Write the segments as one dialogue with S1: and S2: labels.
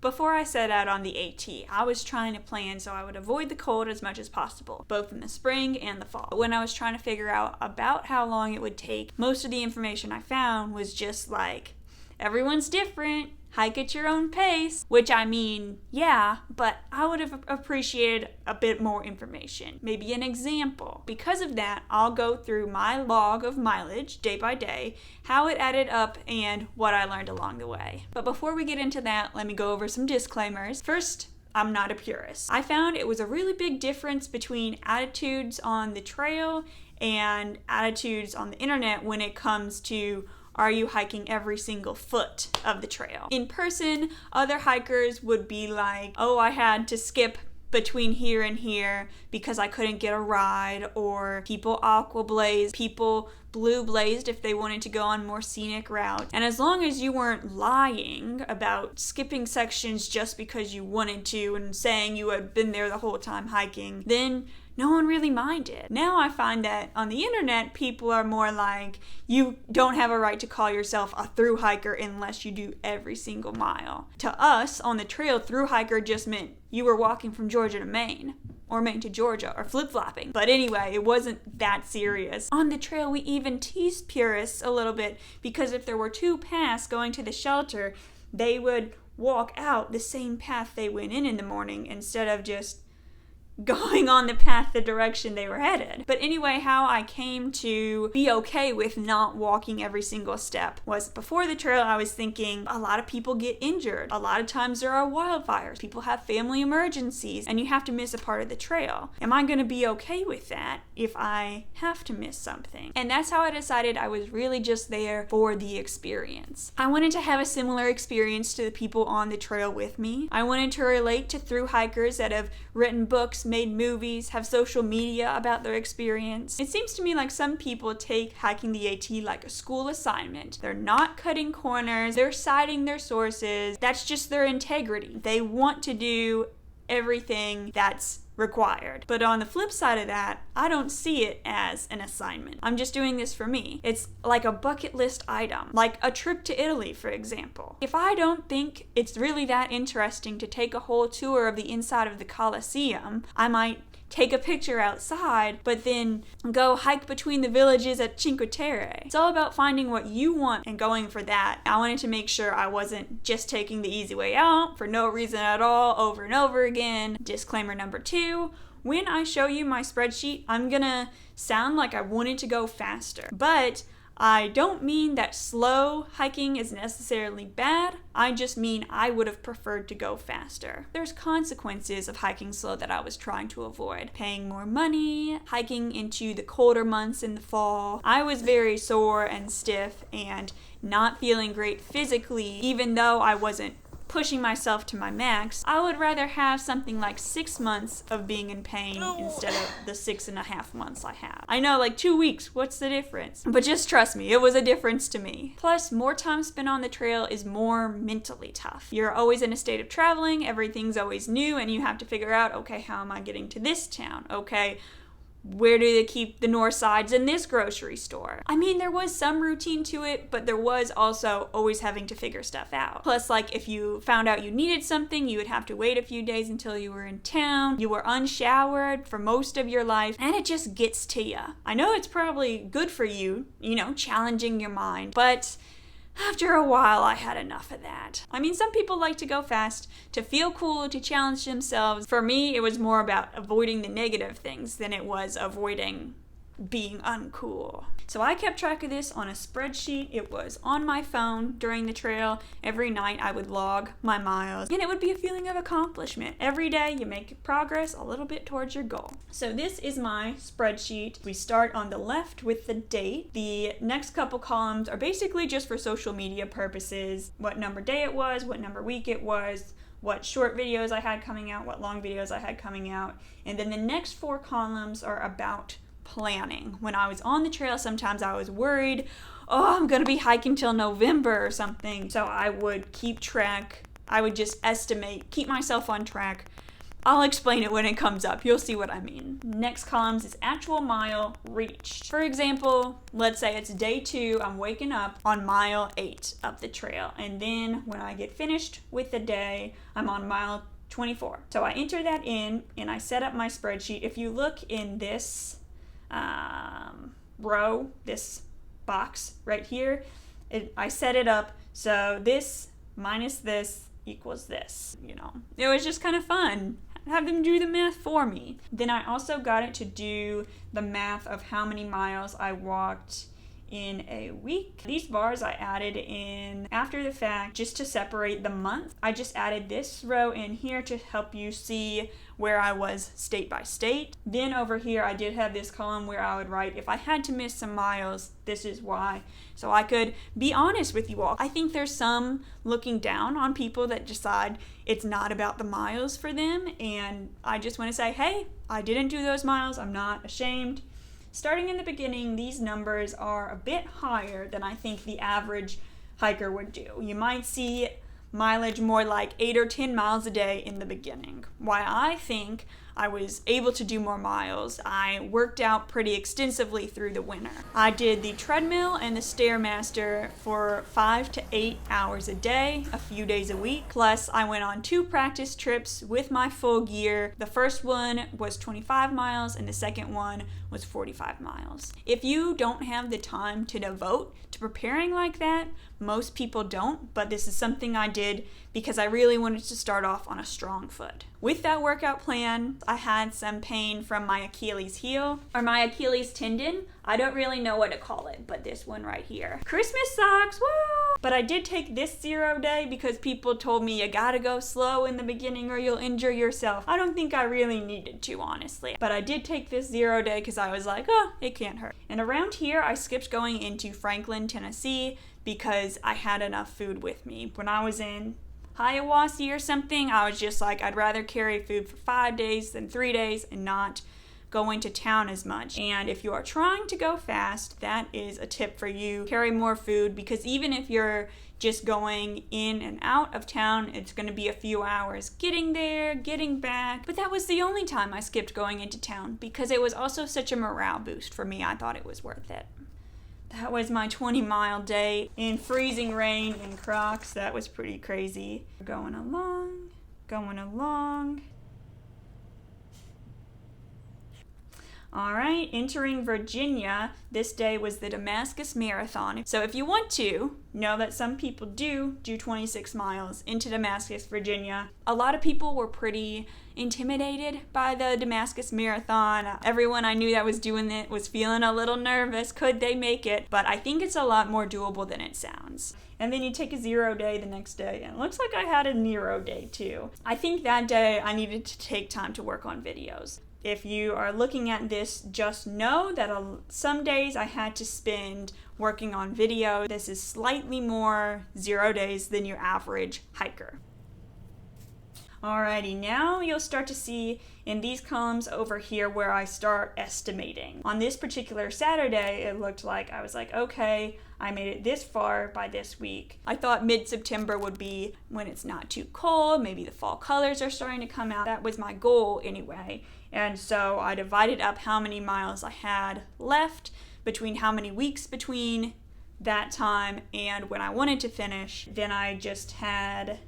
S1: Before I set out on the AT, I was trying to plan so I would avoid the cold as much as possible, both in the spring and the fall. But when I was trying to figure out about how long it would take, most of the information I found was just like, everyone's different, hike at your own pace, which I mean, yeah, but I would have appreciated a bit more information, maybe an example. Because of that, I'll go through my log of mileage day by day, how it added up, and what I learned along the way. But before we get into that, let me go over some disclaimers. First, I'm not a purist. I found it was a really big difference between attitudes on the trail and attitudes on the internet when it comes to, are you hiking every single foot of the trail? In person, other hikers would be like, oh, I had to skip between here and here because I couldn't get a ride, or people aqua blazed, people blue blazed if they wanted to go on more scenic routes. And as long as you weren't lying about skipping sections just because you wanted to and saying you had been there the whole time hiking, then no one really minded. Now I find that on the internet, people are more like, you don't have a right to call yourself a thru hiker unless you do every single mile. To us, on the trail, thru hiker just meant you were walking from Georgia to Maine, or Maine to Georgia, or flip-flopping. But anyway, it wasn't that serious. On the trail, we even teased purists a little bit, because if there were two paths going to the shelter, they would walk out the same path they went in the morning instead of just going on the path the direction they were headed. But anyway, how I came to be okay with not walking every single step was, before the trail, I was thinking a lot of people get injured. A lot of times there are wildfires. People have family emergencies and you have to miss a part of the trail. Am I going to be okay with that if I have to miss something? And that's how I decided I was really just there for the experience. I wanted to have a similar experience to the people on the trail with me. I wanted to relate to thru hikers that have written books, made movies, have social media about their experience. It seems to me like some people take hiking the AT like a school assignment. They're not cutting corners, they're citing their sources. That's just their integrity. They want to do everything that's required. But on the flip side of that, I don't see it as an assignment. I'm just doing this for me. It's like a bucket list item, like a trip to Italy, for example. If I don't think it's really that interesting to take a whole tour of the inside of the Colosseum, I might take a picture outside, but then go hike between the villages at Cinque Terre. It's all about finding what you want and going for that. I wanted to make sure I wasn't just taking the easy way out for no reason at all, over and over again. Disclaimer number 2, when I show you my spreadsheet, I'm gonna sound like I wanted to go faster, but I don't mean that slow hiking is necessarily bad. I just mean I would have preferred to go faster. There's consequences of hiking slow that I was trying to avoid. Paying more money, hiking into the colder months in the fall. I was very sore and stiff and not feeling great physically, even though I wasn't pushing myself to my max. I would rather have something like 6 months of being in pain instead of the 6.5 months I have. I know, like 2 weeks, what's the difference? But just trust me, it was a difference to me. Plus, more time spent on the trail is more mentally tough. You're always in a state of traveling, everything's always new, and you have to figure out, okay, how am I getting to this town? Okay, where do they keep the north sides in this grocery store? I mean, there was some routine to it, but there was also always having to figure stuff out. Plus, like, if you found out you needed something, you would have to wait a few days until you were in town. You were unshowered for most of your life, and it just gets to you. I know it's probably good for you, challenging your mind, but after a while, I had enough of that. I mean, some people like to go fast, to feel cool, to challenge themselves. For me, it was more about avoiding the negative things than it was avoiding being uncool. So I kept track of this on a spreadsheet. It was on my phone during the trail. Every night I would log my miles, and it would be a feeling of accomplishment. Every day you make progress a little bit towards your goal. So this is my spreadsheet. We start on the left with the date. The next couple columns are basically just for social media purposes. What number day it was, what number week it was, what short videos I had coming out, what long videos I had coming out. And then the next 4 columns are about planning. When I was on the trail, sometimes I was worried, I'm gonna be hiking till November or something. So I would keep track. I would just estimate, keep myself on track I'll explain it when it comes up. You'll see what I mean. Next columns is actual mile reached. For example, let's say it's day 2. I'm waking up on mile 8 up the trail. And then when I get finished with the day, I'm on mile 24. So I enter that in and I set up my spreadsheet. If you look in this row, this box right here, I set it up so this minus this equals this, you know. It was just kind of fun. Have them do the math for me. Then I also got it to do the math of how many miles I walked in a week. These bars I added in after the fact just to separate the month. I just added this row in here to help you see where I was state by state. Then over here I did have this column where I would write if I had to miss some miles, this is why. So I could be honest with you all. I think there's some looking down on people that decide it's not about the miles for them, and I just want to say, hey, I didn't do those miles. I'm not ashamed. Starting in the beginning, these numbers are a bit higher than I think the average hiker would do. You might see mileage more like 8 or 10 miles a day in the beginning. Why I think I was able to do more miles, I worked out pretty extensively through the winter. I did the treadmill and the Stairmaster for 5 to 8 hours a day, a few days a week. Plus, I went on 2 practice trips with my full gear. The first one was 25 miles and the second one was 45 miles. If you don't have the time to devote to preparing like that, most people don't, but this is something I did because I really wanted to start off on a strong foot. With that workout plan, I had some pain from my Achilles heel, or my Achilles tendon. I don't really know what to call it, but this one right here. Christmas socks, woo! But I did take this 0 day because people told me you gotta go slow in the beginning or you'll injure yourself. I don't think I really needed to, honestly. But I did take this 0 day because I was like, oh, it can't hurt. And around here, I skipped going into Franklin, Tennessee because I had enough food with me. When I was in Hiawassee or something, I was just like, I'd rather carry food for 5 days than 3 days and not go into town as much. And if you are trying to go fast, that is a tip for you. Carry more food, because even if you're just going in and out of town, it's going to be a few hours getting there, getting back. But that was the only time I skipped going into town because it was also such a morale boost for me. I thought it was worth it. That was my 20-mile day in freezing rain in Crocs. That was pretty crazy. Going along. All right, entering Virginia, this day was the Damascus Marathon. So if you want to, know that some people do 26 miles into Damascus, Virginia. A lot of people were pretty intimidated by the Damascus Marathon. Everyone I knew that was doing it was feeling a little nervous. Could they make it? But I think it's a lot more doable than it sounds. And then you take a 0 day the next day, and it looks like I had a Nero day too. I think that day I needed to take time to work on videos. If you are looking at this, just know that some days I had to spend working on video. This is slightly more 0 days than your average hiker. Alrighty, now you'll start to see in these columns over here where I start estimating. On this particular Saturday, it looked like I was like, okay, I made it this far by this week. I thought mid-September would be when it's not too cold, maybe the fall colors are starting to come out. That was my goal anyway. And so I divided up how many miles I had left between how many weeks between that time and when I wanted to finish. Then I just had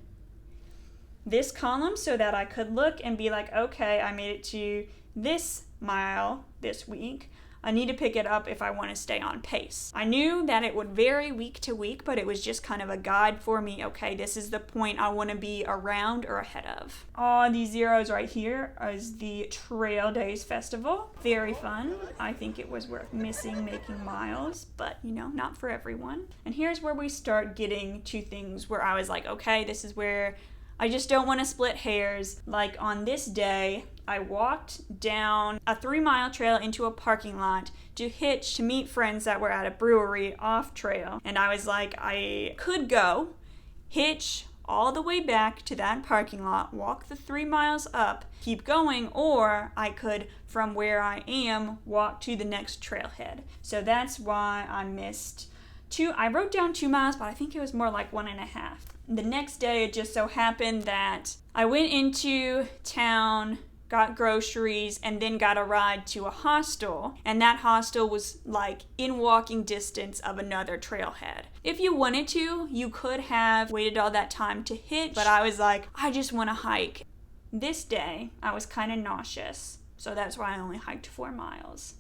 S1: this column so that I could look and be like, okay, I made it to this mile this week. I need to pick it up if I want to stay on pace. I knew that it would vary week to week, but it was just kind of a guide for me. Okay, this is the point I want to be around or ahead of. Oh, these zeros right here is the Trail Days Festival. Very fun. I think it was worth missing making miles, but you know, not for everyone. And here's where we start getting to things where I was like, okay, this is where I just don't want to split hairs. Like on this day, I walked down a 3-mile trail into a parking lot to hitch to meet friends that were at a brewery off trail. And I was like, I could go, hitch all the way back to that parking lot, walk the 3 miles up, keep going, or I could, from where I am, walk to the next trailhead. So that's why I missed I wrote down 2 miles, but I think it was more like 1.5. The next day, it just so happened that I went into town, got groceries, and then got a ride to a hostel. And that hostel was like in walking distance of another trailhead. If you wanted to, you could have waited all that time to hitch, but I was like, I just want to hike. This day, I was kind of nauseous, so that's why I only hiked 4 miles.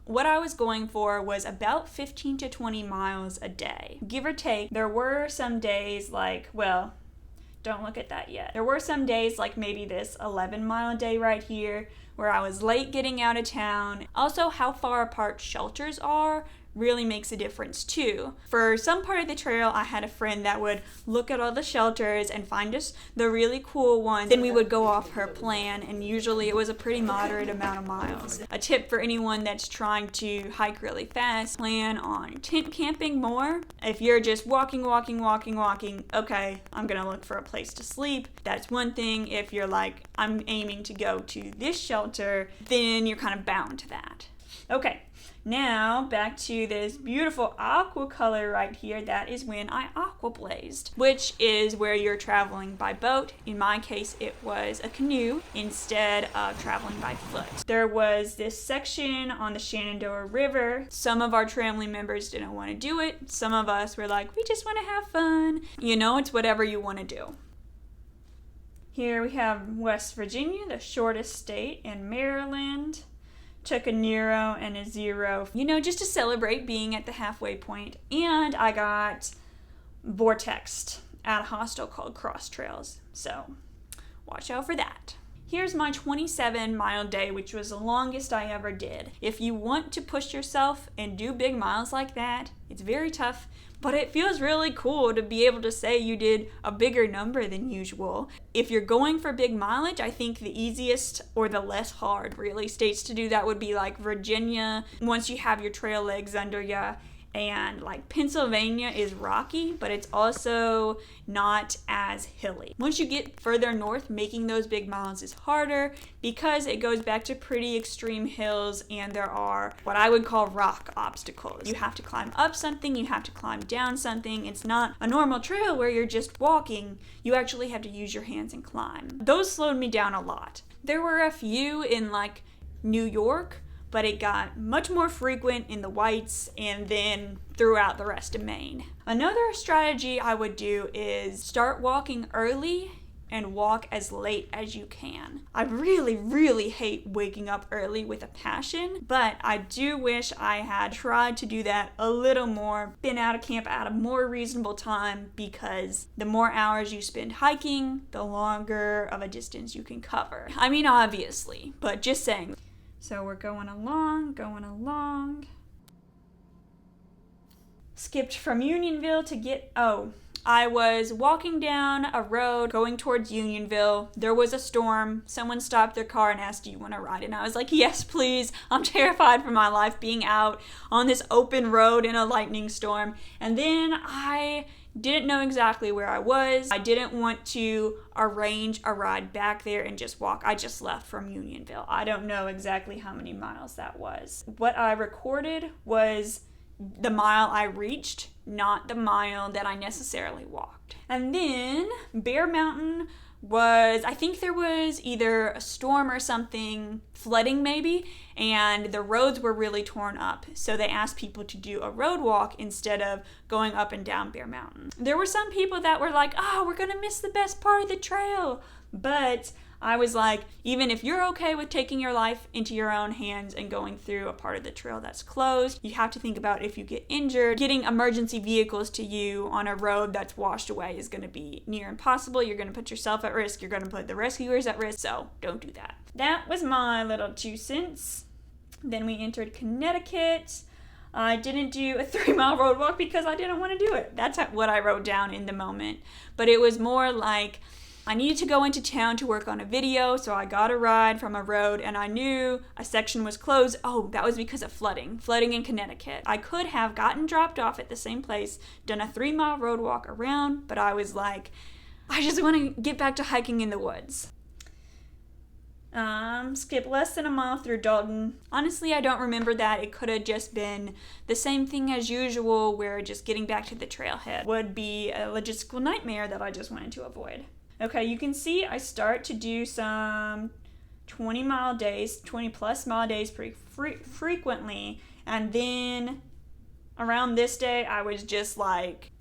S1: What I was going for was about 15 to 20 miles a day, give or take. There were some days like, well, don't look at that yet. There were some days like maybe this 11-mile day right here where I was late getting out of town. Also, how far apart shelters are really makes a difference too. For some part of the trail, I had a friend that would look at all the shelters and find us the really cool ones. Then we would go off her plan, and usually it was a pretty moderate amount of miles. A tip for anyone that's trying to hike really fast, plan on tent camping more. If you're just walking, okay, I'm gonna look for a place to sleep. That's one thing. If you're like, I'm aiming to go to this shelter, then you're kind of bound to that. Okay. Now, back to this beautiful aqua color right here. That is when I aquablazed, which is where you're traveling by boat. In my case, it was a canoe instead of traveling by foot. There was this section on the Shenandoah River. Some of our family members didn't want to do it. Some of us were like, we just want to have fun. You know, it's whatever you want to do. Here we have West Virginia, the shortest state, and Maryland. Took a Nero and a 0, you know, just to celebrate being at the halfway point. And I got vortexed at a hostel called Cross Trails, so watch out for that. Here's my 27-mile day, which was the longest I ever did. If you want to push yourself and do big miles like that, it's very tough, but it feels really cool to be able to say you did a bigger number than usual. If you're going for big mileage, I think the easiest or the less hard really states to do that would be like Virginia, once you have your trail legs under you. And like Pennsylvania is rocky, but it's also not as hilly. Once you get further north, making those big miles is harder because it goes back to pretty extreme hills, and there are what I would call rock obstacles. You have to climb up something, you have to climb down something. It's not a normal trail where you're just walking. You actually have to use your hands and climb. Those slowed me down a lot. There were a few in like New York, but it got much more frequent in the Whites and then throughout the rest of Maine. Another strategy I would do is start walking early and walk as late as you can. I really hate waking up early with a passion, but I do wish I had tried to do that a little more, been out of camp at a more reasonable time, because the more hours you spend hiking, the longer of a distance you can cover. I mean, obviously, but just saying. So we're going along. Skipped from Unionville to I was walking down a road going towards Unionville. There was a storm. Someone stopped their car and asked, do you want to ride? And I was like, yes, please. I'm terrified for my life being out on this open road in a lightning storm. And then I didn't know exactly where I was. I didn't want to arrange a ride back there and just walk. I just left from Unionville. I don't know exactly how many miles that was. What I recorded was the mile I reached, not the mile that I necessarily walked. And then Bear Mountain was, I think there was either a storm or something, flooding maybe, and the roads were really torn up. So they asked people to do a road walk instead of going up and down Bear Mountain. There were some people that were like, oh, we're gonna miss the best part of the trail. But I was like, even if you're okay with taking your life into your own hands and going through a part of the trail that's closed, you have to think about if you get injured, getting emergency vehicles to you on a road that's washed away is going to be near impossible. You're going to put yourself at risk. You're going to put the rescuers at risk. So don't do that. That was my little 2 cents. Then we entered Connecticut. I didn't do a 3-mile road walk because I didn't want to do it. That's what I wrote down in the moment. But it was more like, I needed to go into town to work on a video, so I got a ride from a road, and I knew a section was closed. Oh, that was because of flooding in Connecticut. I could have gotten dropped off at the same place, done a 3-mile road walk around, but I was like, I just want to get back to hiking in the woods. Skip less than a mile through Dalton. Honestly, I don't remember that. It could have just been the same thing as usual, where just getting back to the trailhead would be a logistical nightmare that I just wanted to avoid. Okay, you can see I start to do some 20 plus mile days pretty frequently, and then around this day I was just like,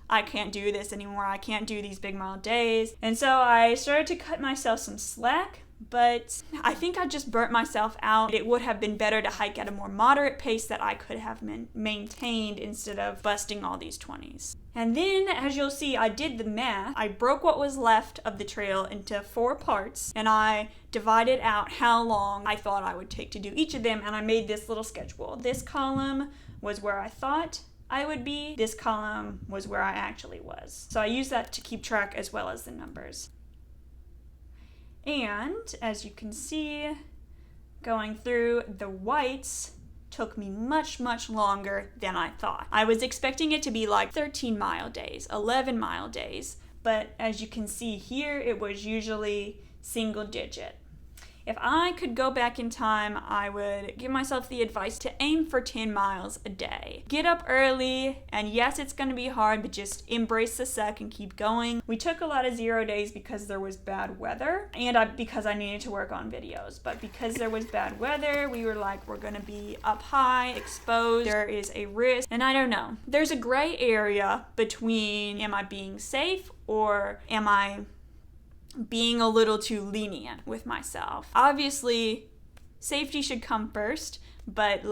S1: I can't do this anymore. I can't do these big mile days. And so I started to cut myself some slack, but I think I just burnt myself out. It would have been better to hike at a more moderate pace that I could have maintained instead of busting all these 20s. And then, as you'll see, I did the math. I broke what was left of the trail into 4 parts, and I divided out how long I thought I would take to do each of them, and I made this little schedule. This column was where I thought I would be. This column was where I actually was. So I used that to keep track as well as the numbers. And as you can see, going through the whites took me much, much longer than I thought. I was expecting it to be like 13 mile days, 11 mile days, but as you can see here, it was usually single digit. If I could go back in time, I would give myself the advice to aim for 10 miles a day. Get up early, and yes, it's going to be hard, but just embrace the suck and keep going. We took a lot of 0 days because there was bad weather, and because I needed to work on videos. But because there was bad weather, we were like, we're going to be up high, exposed, there is a risk, and I don't know. There's a gray area between, am I being safe, or am I being a little too lenient with myself? Obviously, safety should come first, but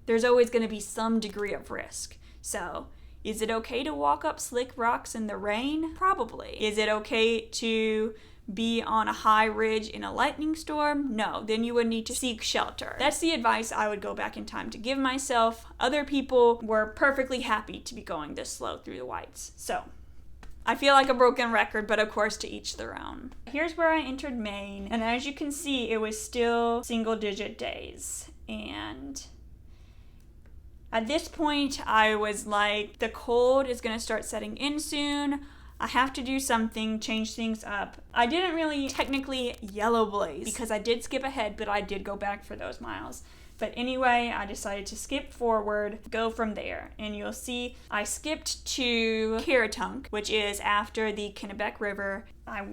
S1: there's always going to be some degree of risk. So, is it okay to walk up slick rocks in the rain? Probably. Is it okay to be on a high ridge in a lightning storm? No, then you would need to seek shelter. That's the advice I would go back in time to give myself. Other people were perfectly happy to be going this slow through the whites. So, I feel like a broken record, but of course to each their own. Here's where I entered Maine, and as you can see, it was still single-digit days. And at this point, I was like, the cold is going to start setting in soon. I have to do something, change things up. I didn't really technically yellow blaze because I did skip ahead, but I did go back for those miles. But anyway, I decided to skip forward, go from there. And you'll see I skipped to Caratunk, which is after the Kennebec River. I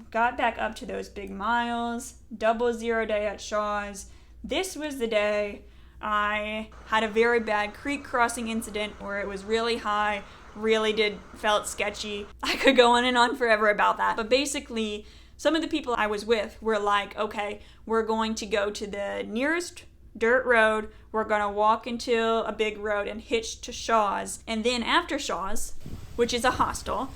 S1: got back up to those big miles, double 0 day at Shaw's. This was the day I had a very bad creek crossing incident where it was really high, felt sketchy. I could go on and on forever about that. But basically, some of the people I was with were like, okay, we're going to go to the nearest dirt road, we're gonna walk into a big road and hitch to Shaw's, and then after Shaw's, which is a hostel,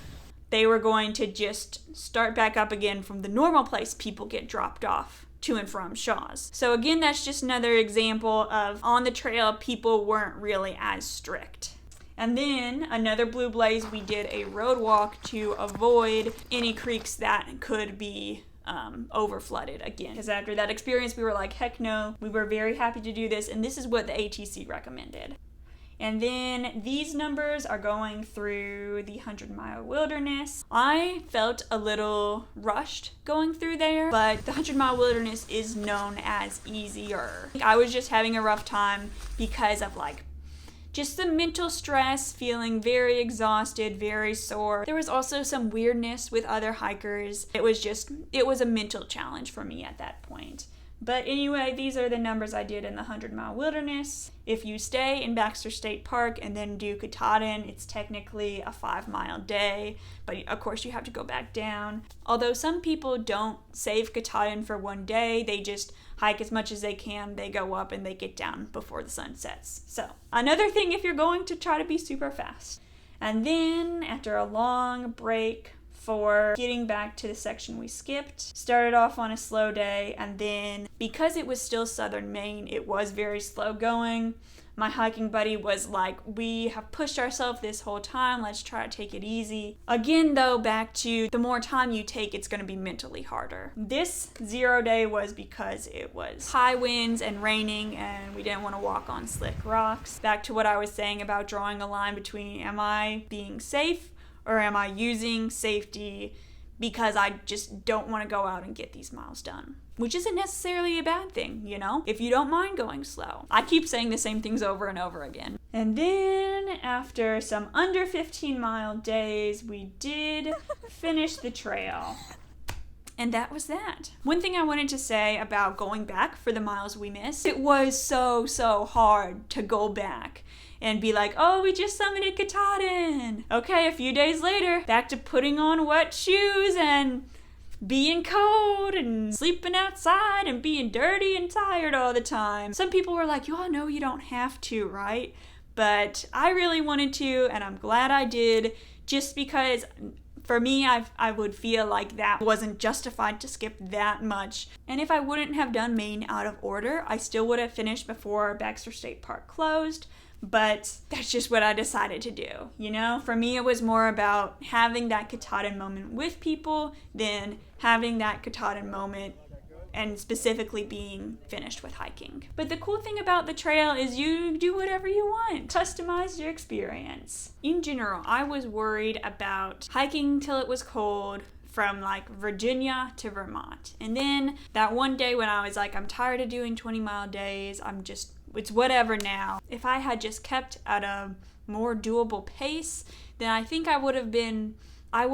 S1: they were going to just start back up again from the normal place people get dropped off to and from Shaw's. So again, that's just another example of on the trail, people weren't really as strict. And then another blue blaze, we did a road walk to avoid any creeks that could be over flooded again. Because after that experience, we were like, heck no, we were very happy to do this, and this is what the ATC recommended. And then these numbers are going through the 100-mile wilderness. I felt a little rushed going through there, but the 100-mile wilderness is known as easier. I was just having a rough time because of just the mental stress, feeling very exhausted, very sore. There was also some weirdness with other hikers. It was a mental challenge for me at that point. But anyway, these are the numbers I did in the 100-mile wilderness. If you stay in Baxter State Park and then do Katahdin, it's technically a 5-mile day, but of course you have to go back down. Although some people don't save Katahdin for one day, they just hike as much as they can, they go up and they get down before the sun sets. So, another thing if you're going to try to be super fast. And then, after a long break for getting back to the section we skipped, started off on a slow day, and then, because it was still southern Maine, it was very slow going. My hiking buddy was like, we have pushed ourselves this whole time, let's try to take it easy. Again though, back to the more time you take, it's going to be mentally harder. This 0 day was because it was high winds and raining and we didn't want to walk on slick rocks. Back to what I was saying about drawing a line between am I being safe or am I using safety because I just don't want to go out and get these miles done. which isn't necessarily a bad thing, you know, if you don't mind going slow. I keep saying the same things over and over again. And then after some under 15-mile days, we did finish the trail. And that was that. One thing I wanted to say about going back for the miles we missed, it was so hard to go back and be like, oh, we just summited Katahdin. Okay, a few days later, back to putting on wet shoes and being cold and sleeping outside and being dirty and tired all the time. Some people were like, y'all know you don't have to, right? But I really wanted to, and I'm glad I did, just because for me, I would feel like that wasn't justified to skip that much. And if I wouldn't have done Maine out of order, I still would have finished before Baxter State Park closed. But that's just what I decided to do, you know? For me, it was more about having that Katahdin moment with people than having that Katahdin moment and specifically being finished with hiking. But the cool thing about the trail is you do whatever you want. Customize your experience. In general, I was worried about hiking till it was cold from like Virginia to Vermont. And then that one day when I was like, I'm tired of doing 20-mile days, it's whatever now. If I had just kept at a more doable pace, then I think I would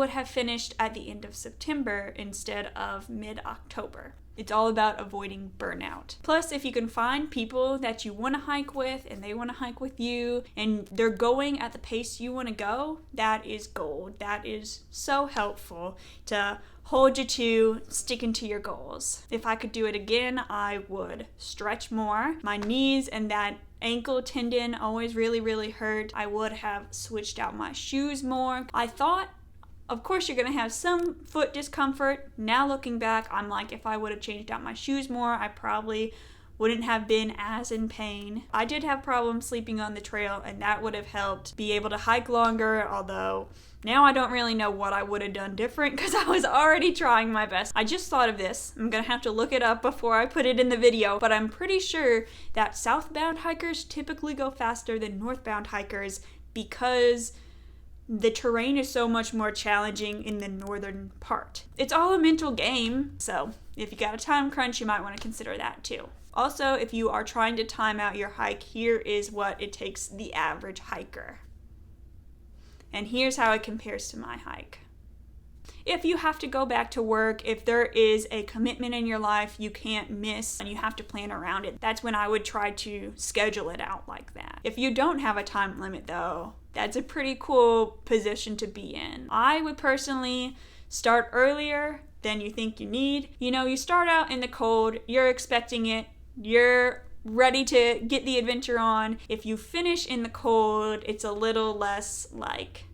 S1: have finished at the end of September instead of mid-October. It's all about avoiding burnout. Plus, if you can find people that you want to hike with and they want to hike with you and they're going at the pace you want to go, that is gold. That is so helpful to hold you to sticking to your goals. If I could do it again, I would stretch more. My knees and that ankle tendon always really hurt. I would have switched out my shoes more. I thought, of course, you're going to have some foot discomfort. Now looking back, I'm like, if I would have changed out my shoes more, I probably wouldn't have been as in pain. I did have problems sleeping on the trail, and that would have helped be able to hike longer, although now I don't really know what I would have done different because I was already trying my best. I just thought of this. I'm going to have to look it up before I put it in the video, but I'm pretty sure that southbound hikers typically go faster than northbound hikers because the terrain is so much more challenging in the northern part. It's all a mental game, so if you got a time crunch, you might want to consider that too. Also, if you are trying to time out your hike, here is what it takes the average hiker. And here's how it compares to my hike. If you have to go back to work, if there is a commitment in your life you can't miss and you have to plan around it, that's when I would try to schedule it out like that. If you don't have a time limit though, that's a pretty cool position to be in. I would personally start earlier than you think you need. You know, you start out in the cold, you're expecting it, you're ready to get the adventure on. If you finish in the cold, it's a little less like,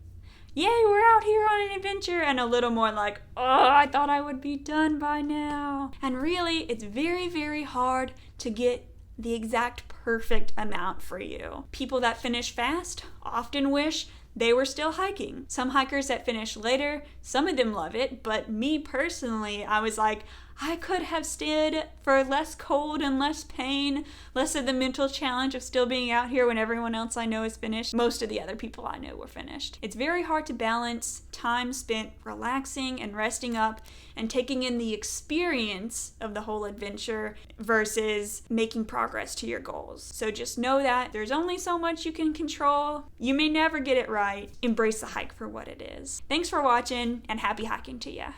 S1: yay, we're out here on an adventure, and a little more like, oh, I thought I would be done by now. And really, it's very hard to get the exact perfect amount for you. People that finish fast often wish they were still hiking. Some hikers that finish later, some of them love it, but me personally, I was like, I could have stayed for less cold and less pain, less of the mental challenge of still being out here when everyone else I know is finished. Most of the other people I know were finished. It's very hard to balance time spent relaxing and resting up and taking in the experience of the whole adventure versus making progress to your goals. So just know that there's only so much you can control. You may never get it right. Embrace the hike for what it is. Thanks for watching and happy hiking to ya.